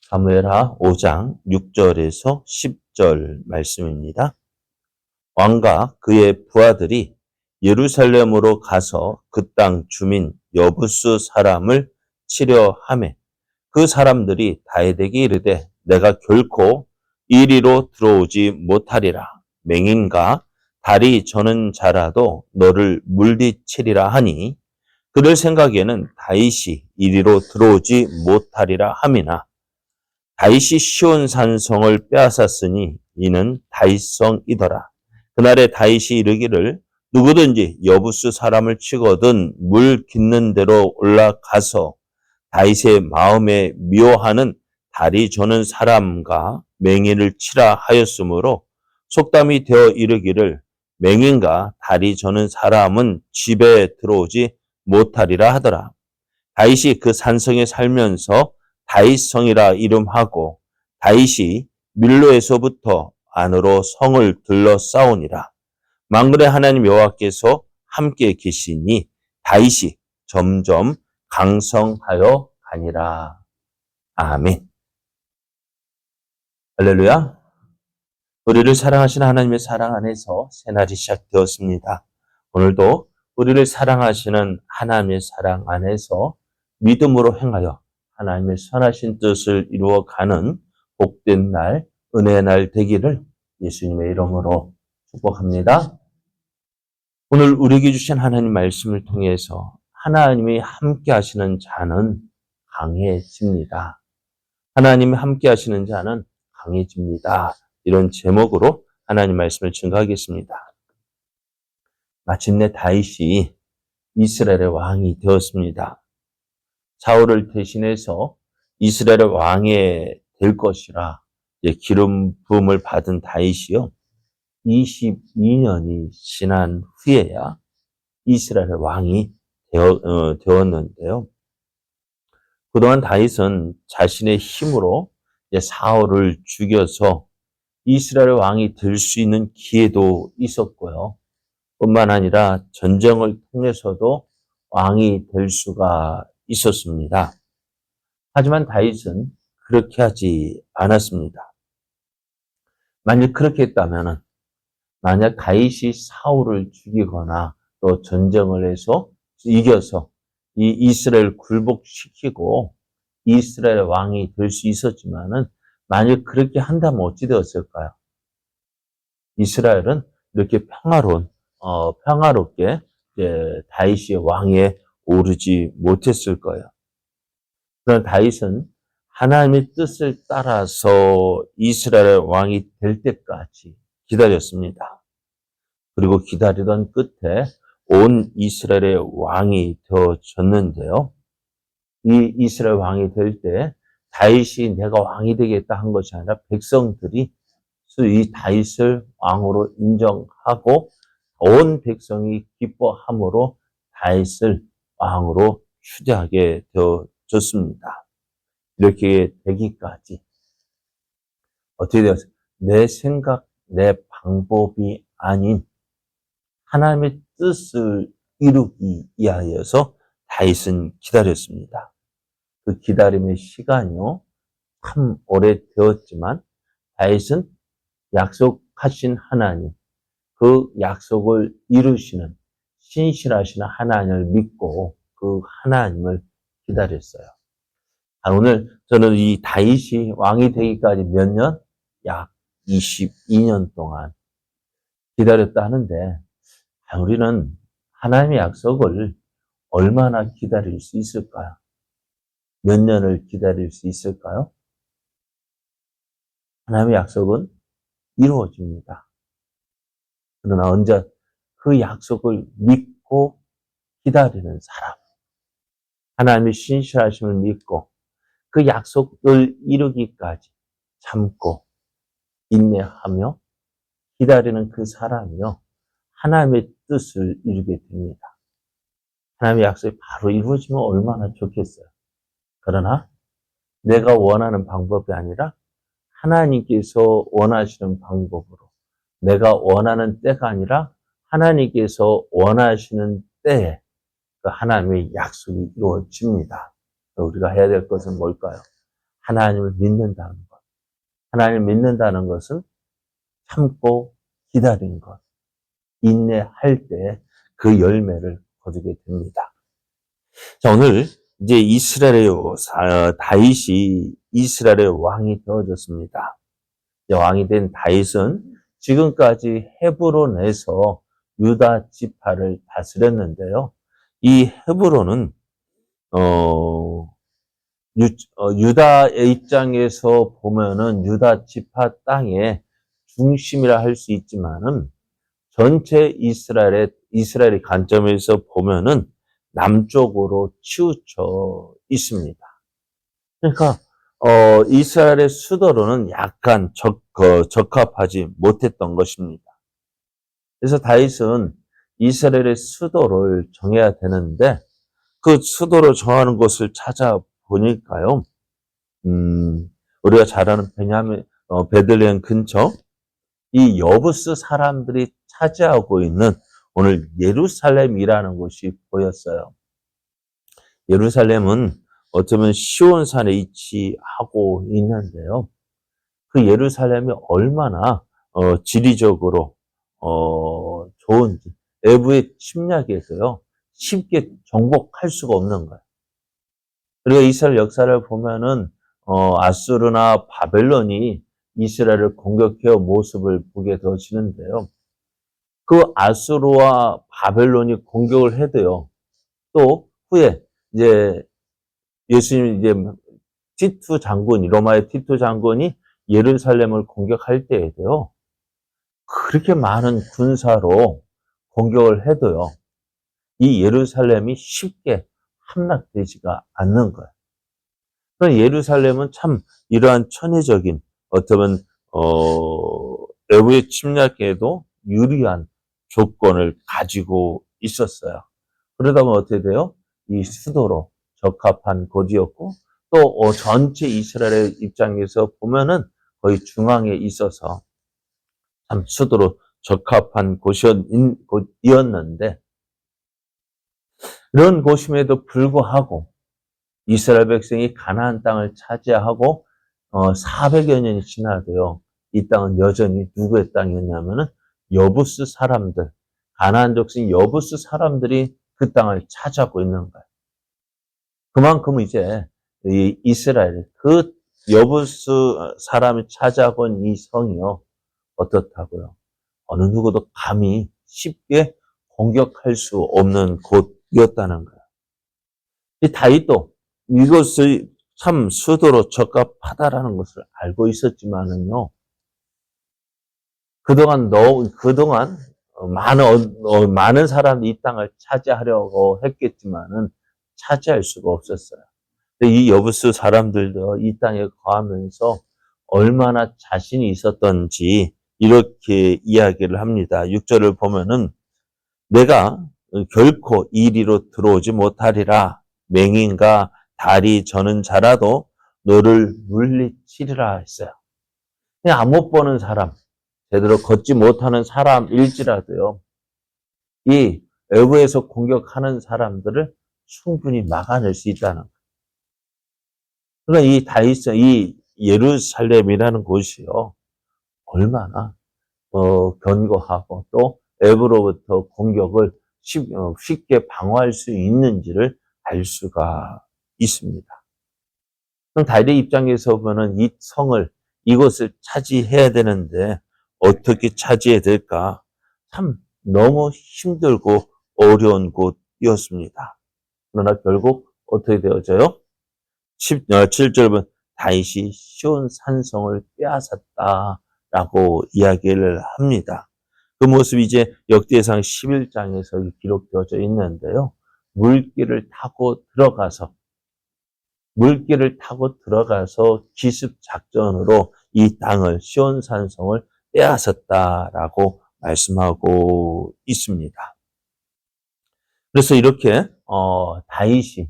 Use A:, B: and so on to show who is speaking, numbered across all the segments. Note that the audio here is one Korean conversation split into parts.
A: 사무엘하 5장 6절에서 10절 말씀입니다. 왕과 그의 부하들이 예루살렘으로 가서 그 땅 주민 여부스 사람을 치려 하매 그 사람들이 다윗에게 이르되 내가 결코 이리로 들어오지 못하리라. 맹인과 다리 저는 자라도 너를 물리치리라 하니 그들 생각에는 다윗이 이리로 들어오지 못하리라 함이나 다윗이 시온 산성을 빼앗았으니 이는 다윗성이더라. 그날에 다윗이 이르기를 누구든지 여부스 사람을 치거든 물 깃는 데로 올라가서 다윗의 마음에 미워하는 다리 저는 사람과 맹인을 치라 하였으므로 속담이 되어 이르기를 맹인과 다리 저는 사람은 집에 들어오지 못하리라 하더라. 다윗이 그 산성에 살면서 다윗성이라 이름하고 다윗이 밀로에서부터 안으로 성을 둘러싸우니라. 만군의 하나님 여호와께서 함께 계시니 다윗이 점점 강성하여 가니라. 아멘. 할렐루야. 우리를 사랑하시는 하나님의 사랑 안에서 새날이 시작되었습니다. 오늘도 우리를 사랑하시는 하나님의 사랑 안에서 믿음으로 행하여 하나님의 선하신 뜻을 이루어가는 복된 날, 은혜의 날 되기를 예수님의 이름으로 축복합니다. 오늘 우리에게 주신 하나님 말씀을 통해서 하나님이 함께 하시는 자는 강해집니다. 하나님이 함께 하시는 자는 강해집니다. 이런 제목으로 하나님 말씀을 증거하겠습니다. 마침내 다윗이 이스라엘의 왕이 되었습니다. 사울을 대신해서 이스라엘의 왕이 될 것이라 기름 부음을 받은 다윗이요. 22년이 지난 후에야 이스라엘의 왕이 되었는데요. 그동안 다윗은 자신의 힘으로 사울을 죽여서 이스라엘 왕이 될 수 있는 기회도 있었고요. 뿐만 아니라 전쟁을 통해서도 왕이 될 수가 있었습니다. 하지만 다윗은 그렇게 하지 않았습니다. 만약 그렇게 했다면 만약 다윗이 사울을 죽이거나 또 전쟁을 해서 이겨서 이 이스라엘 굴복시키고 이스라엘 왕이 될 수 있었지만은 만약 그렇게 한다면 어찌 되었을까요? 이스라엘은 이렇게 평화롭게 다윗이 왕위에 오르지 못했을 거예요. 그러나 다윗은 하나님의 뜻을 따라서 이스라엘 왕이 될 때까지 기다렸습니다. 그리고 기다리던 끝에 온 이스라엘의 왕이 되어졌는데요. 이 이스라엘 왕이 될 때 다윗이 내가 왕이 되겠다 한 것이 아니라 백성들이 이 다윗을 왕으로 인정하고 온 백성이 기뻐함으로 다윗을 왕으로 추대하게 되어졌습니다. 이렇게 되기까지 어떻게 되었어요? 내 생각, 내 방법이 아닌 하나님의 뜻을 이루기 위하여서 다윗은 기다렸습니다. 그 기다림의 시간이요, 참 오래되었지만 다윗은 약속하신 하나님, 그 약속을 이루시는 신실하신 하나님을 믿고 그 하나님을 기다렸어요. 오늘 저는 이 다윗이 왕이 되기까지 몇 년? 약 22년 동안 기다렸다 하는데 우리는 하나님의 약속을 얼마나 기다릴 수 있을까요? 몇 년을 기다릴 수 있을까요? 하나님의 약속은 이루어집니다. 그러나 언제 그 약속을 믿고 기다리는 사람, 하나님의 신실하심을 믿고 그 약속을 이루기까지 참고 인내하며 기다리는 그 사람이요, 하나님의 뜻을 이루게 됩니다. 하나님의 약속이 바로 이루어지면 얼마나 좋겠어요. 그러나 내가 원하는 방법이 아니라 하나님께서 원하시는 방법으로, 내가 원하는 때가 아니라 하나님께서 원하시는 때에 그 하나님의 약속이 이루어집니다. 우리가 해야 될 것은 뭘까요? 하나님을 믿는다는 것. 하나님을 믿는다는 것은 참고 기다리는 것. 인내할 때 그 열매를 거두게 됩니다. 자, 오늘 이제 다윗이 이스라엘의 왕이 되어졌습니다. 왕이 된 다윗은 지금까지 헤브론에서 유다 지파를 다스렸는데요. 이 헤브론은 유다의 입장에서 보면은 유다 지파 땅의 중심이라 할 수 있지만은 전체 이스라엘의 관점에서 보면은 남쪽으로 치우쳐 있습니다. 그러니까 이스라엘의 수도로는 약간 적합하지 못했던 것입니다. 그래서 다윗은 이스라엘의 수도를 정해야 되는데 그 수도를 정하는 곳을 찾아보니까요. 우리가 잘 아는 베들레헴 근처 이 여부스 사람들이 차지하고 있는 오늘 예루살렘이라는 곳이 보였어요. 예루살렘은 어쩌면 시온산에 위치하고 있는데요. 그 예루살렘이 얼마나 지리적으로 좋은지 외부의 침략에서요 쉽게 정복할 수가 없는 거예요. 그리고 이스라엘 역사를 보면은 아수르나 바벨론이 이스라엘을 공격해온 모습을 보게 되어지는데요. 그 아수르와 바벨론이 공격을 해도요. 또 후에 이제 예수님 이제 로마의 티투 장군이 예루살렘을 공격할 때에도요. 그렇게 많은 군사로 공격을 해도요. 이 예루살렘이 쉽게 함락되지가 않는 거예요. 그럼 예루살렘은 참 이러한 천혜적인 어쩌면 외부의 침략에도 유리한 조건을 가지고 있었어요. 그러다 보면 어떻게 돼요? 이 수도로 적합한 곳이었고 또 전체 이스라엘의 입장에서 보면은 거의 중앙에 있어서 참 수도로 적합한 곳이었는데 이런 곳임에도 불구하고 이스라엘 백성이 가나안 땅을 차지하고 400여 년이 지나도요. 이 땅은 여전히 누구의 땅이었냐면은 여부스 사람들, 가나안 족속 여부스 사람들이 그 땅을 차지하고 있는 거예요. 그만큼 이제 이 이스라엘 그 여부스 사람이 차지하고 있는 이 성이요. 어떻다고요? 어느 누구도 감히 쉽게 공격할 수 없는 곳이었다는 거예요. 이 다윗도 이것을 참 수도로 적합하다라는 것을 알고 있었지만은요. 그동안 많은 사람이 이 땅을 차지하려고 했겠지만은 차지할 수가 없었어요. 이 여부스 사람들도 이 땅에 거하면서 얼마나 자신이 있었던지 이렇게 이야기를 합니다. 6절을 보면은 내가 결코 이리로 들어오지 못하리라. 맹인과 다리 저는 자라도 너를 물리치리라 했어요. 그냥 안 못 보는 사람, 제대로 걷지 못하는 사람일지라도요. 이 외부에서 공격하는 사람들을 충분히 막아낼 수 있다는 거예요. 그러니까 이 예루살렘이라는 곳이요. 얼마나 견고하고 또 외부로부터 공격을 쉽게 방어할 수 있는지를 알 수가 있습니다. 그럼 다윗의 입장에서 보면 이 성을 이곳을 차지해야 되는데 어떻게 차지해야 될까? 참 너무 힘들고 어려운 곳이었습니다. 그러나 결국 어떻게 되어져요? 7절 보면 다윗이 시온 산성을 빼앗았다라고 이야기를 합니다. 그 모습이 이제 역대상 11장에서 기록되어져 있는데요. 물길을 타고 들어가서 기습 작전으로 이 땅을 시온 산성을 빼앗았다라고 말씀하고 있습니다. 그래서 이렇게 다윗이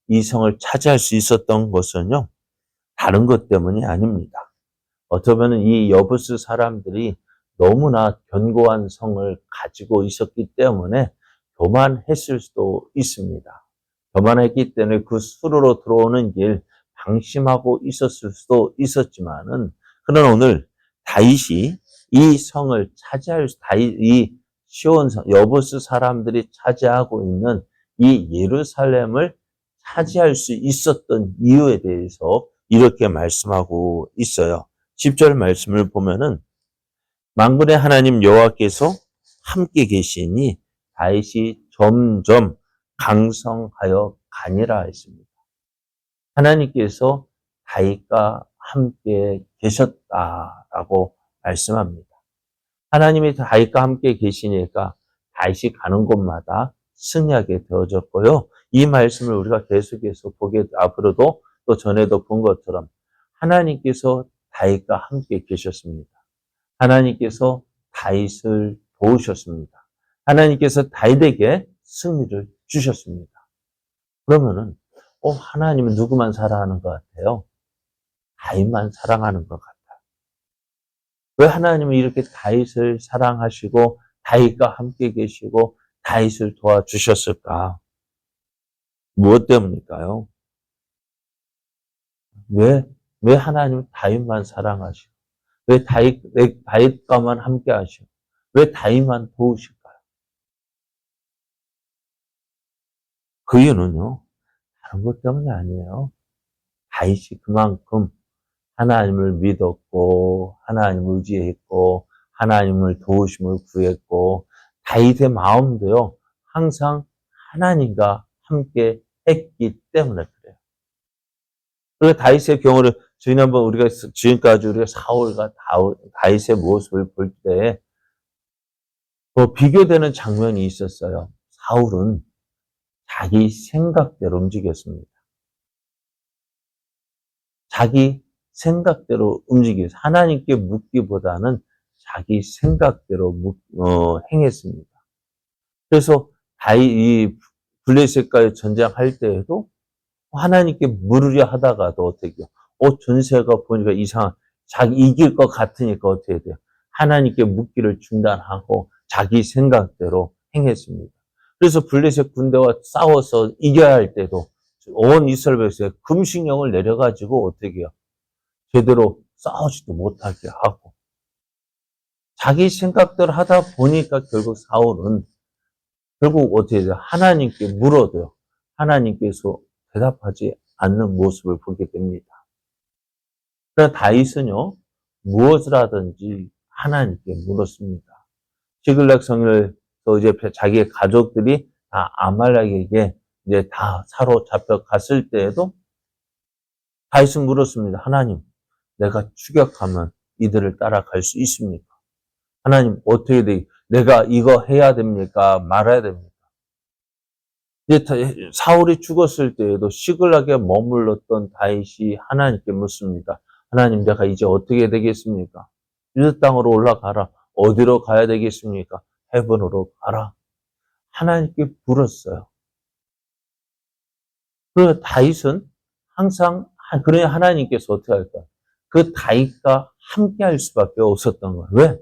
A: 이 성을 차지할 수 있었던 것은요. 다른 것 때문이 아닙니다. 어쩌면 이 여부스 사람들이 너무나 견고한 성을 가지고 있었기 때문에 교만했을 수도 있습니다. 교만했기 때문에 그 수로로 들어오는 길 방심하고 있었을 수도 있었지만은, 그러나 오늘 다윗이 이 성을 차지할 이 시온성, 여부스 사람들이 차지하고 있는 이 예루살렘을 차지할 수 있었던 이유에 대해서 이렇게 말씀하고 있어요. 10절 말씀을 보면은 만군의 하나님 여호와께서 함께 계시니 다윗이 점점 강성하여 가니라 했습니다. 하나님께서 다윗과 함께 계셨다라고 말씀합니다. 하나님이 다윗과 함께 계시니까 다윗이 가는 곳마다 승리하게 되어졌고요. 이 말씀을 우리가 계속해서 보게, 앞으로도 또 전에도 본 것처럼 하나님께서 다윗과 함께 계셨습니다. 하나님께서 다윗을 도우셨습니다. 하나님께서 다윗에게 승리를 주셨습니다. 그러면은 하나님은 누구만 사랑하는 것 같아요? 다윗만 사랑하는 것 같아요. 왜 하나님은 이렇게 다윗을 사랑하시고 다윗과 함께 계시고 다윗을 도와주셨을까? 무엇 때문일까요? 왜 하나님은 다윗만 사랑하시고 왜 다윗과만 함께 하시고 왜 다윗만 도우실까요? 그 이유는요, 다른 것 때문이 아니에요. 다윗이 그만큼 하나님을 믿었고 하나님을 의지했고 하나님을 도우심을 구했고 다윗의 마음도요, 항상 하나님과 함께 했기 때문에 그래요. 그리고 다윗의 경우를 지난번 지금까지 우리가 사울과 다윗의 모습을 볼 때 비교되는 장면이 있었어요. 사울은 자기 생각대로 움직였습니다. 자기 생각대로 움직여서 하나님께 묻기보다는 자기 생각대로 행했습니다. 그래서 이 블레셋과의 전쟁할 때에도 하나님께 물으려 하다가도 어떻게 해요? 전세가 보니까 자기 이길 것 같으니까 어떻게 돼요? 하나님께 묻기를 중단하고 자기 생각대로 행했습니다. 그래서 블레셋 군대와 싸워서 이겨야 할 때도 온 이스라엘 백성에 금식령을 내려가지고 어떻게 해요? 제대로 싸우지도 못하게 하고 자기 생각대로 하다 보니까 결국 사울은 결국 어떻게 돼요? 하나님께 물어도요, 하나님께서 대답하지 않는 모습을 보게 됩니다. 그러나 다윗은요, 무엇을 하든지 하나님께 물었습니다. 시글락 성을 또 이제 자기의 가족들이 다 아말렉에게 이제 다 사로잡혀 갔을 때에도 다윗은 물었습니다. 하나님, 내가 추격하면 이들을 따라갈 수 있습니까? 하나님, 어떻게 돼? 내가 이거 해야 됩니까? 말아야 됩니까? 이제 사울이 죽었을 때에도 시글락에 머물렀던 다윗이 하나님께 묻습니다. 하나님, 내가 이제 어떻게 되겠습니까? 유다 땅으로 올라가라. 어디로 가야 되겠습니까? 헤브론으로 가라. 하나님께 물었어요. 그래서 다윗은 항상 그래 하나님께서 어떻게 할까? 그 다윗과 함께 할 수밖에 없었던 거예요. 왜?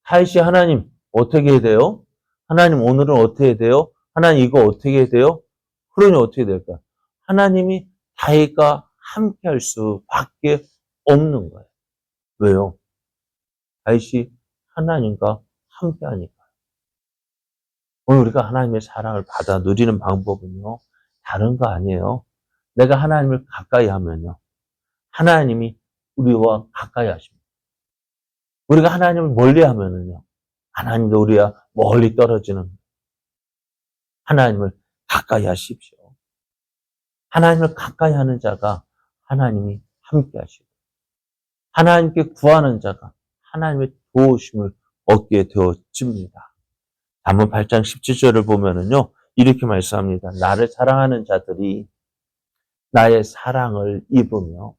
A: 다윗이 하나님 어떻게 해야 돼요? 하나님 오늘은 어떻게 해야 돼요? 하나님 이거 어떻게 해야 돼요? 그러니 어떻게 될까? 하나님이 다윗과 함께 할 수밖에 없는 거예요. 왜요? 다윗이 하나님과 함께 하니까. 오늘 우리가 하나님의 사랑을 받아 누리는 방법은요, 다른 거 아니에요. 내가 하나님을 가까이 하면요, 하나님이 우리와 가까이 하십니다. 우리가 하나님을 멀리 하면은요, 하나님도 우리와 멀리 떨어지는. 하나님을 가까이 하십시오. 하나님을 가까이 하는 자가 하나님이 함께 하시고, 하나님께 구하는 자가 하나님의 도우심을 얻게 되어집니다. 잠언 8장 17절을 보면은요, 이렇게 말씀합니다. 나를 사랑하는 자들이 나의 사랑을 입으며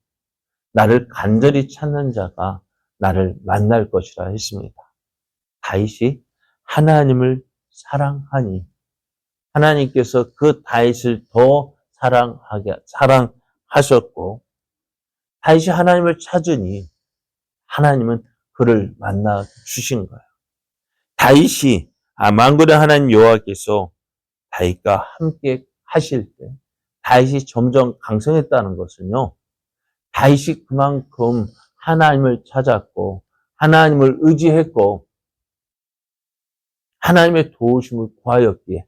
A: 나를 간절히 찾는 자가 나를 만날 것이라 했습니다. 다윗이 하나님을 사랑하니 하나님께서 그 다윗을 더 사랑하셨고, 다윗이 하나님을 찾으니 하나님은 그를 만나 주신 거예요. 다윗이 만군의 하나님 여호와께서 다윗과 함께 하실 때 다윗이 점점 강성했다는 것은요, 다윗이 그만큼 하나님을 찾았고 하나님을 의지했고 하나님의 도우심을 구하였기에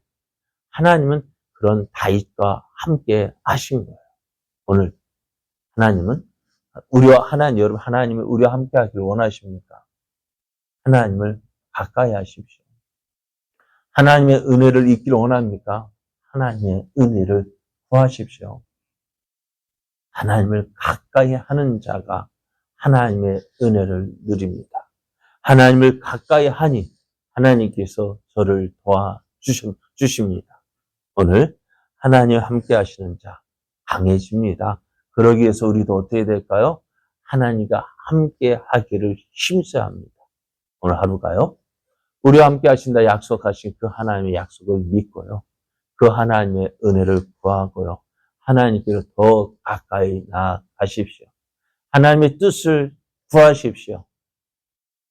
A: 하나님은 그런 다윗과 함께 하신 거예요. 오늘 하나님은 여러분 하나님을 우리와 함께 하기를 원하십니까? 하나님을 가까이 하십시오. 하나님의 은혜를 잊기를 원합니까? 하나님의 은혜를 구하십시오. 하나님을 가까이 하는 자가 하나님의 은혜를 누립니다. 하나님을 가까이 하니 하나님께서 저를 도와주십니다. 오늘 하나님 함께 하시는 자 강해집니다. 그러기 위해서 우리도 어떻게 될까요? 하나님과 함께 하기를 힘써야 합니다. 오늘 하루가요. 우리와 함께 하신다 약속하신 그 하나님의 약속을 믿고요. 그 하나님의 은혜를 구하고요. 하나님께로 더 가까이 나아가십시오. 하나님의 뜻을 구하십시오.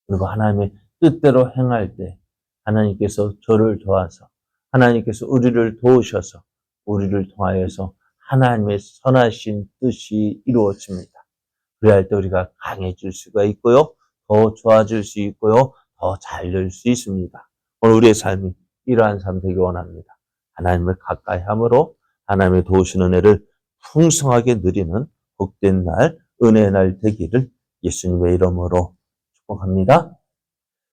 A: 그리고 하나님의 뜻대로 행할 때 하나님께서 저를 도와서 하나님께서 우리를 도우셔서 우리를 통하여서 하나님의 선하신 뜻이 이루어집니다. 그래야 할 때 우리가 강해질 수가 있고요. 더 좋아질 수 있고요. 더 잘 될 수 있습니다. 오늘 우리의 삶이 이러한 삶 되기 원합니다. 하나님을 가까이 함으로 하나님의 도우시는 은혜를 풍성하게 누리는 복된 날, 은혜의 날 되기를 예수님의 이름으로 축복합니다.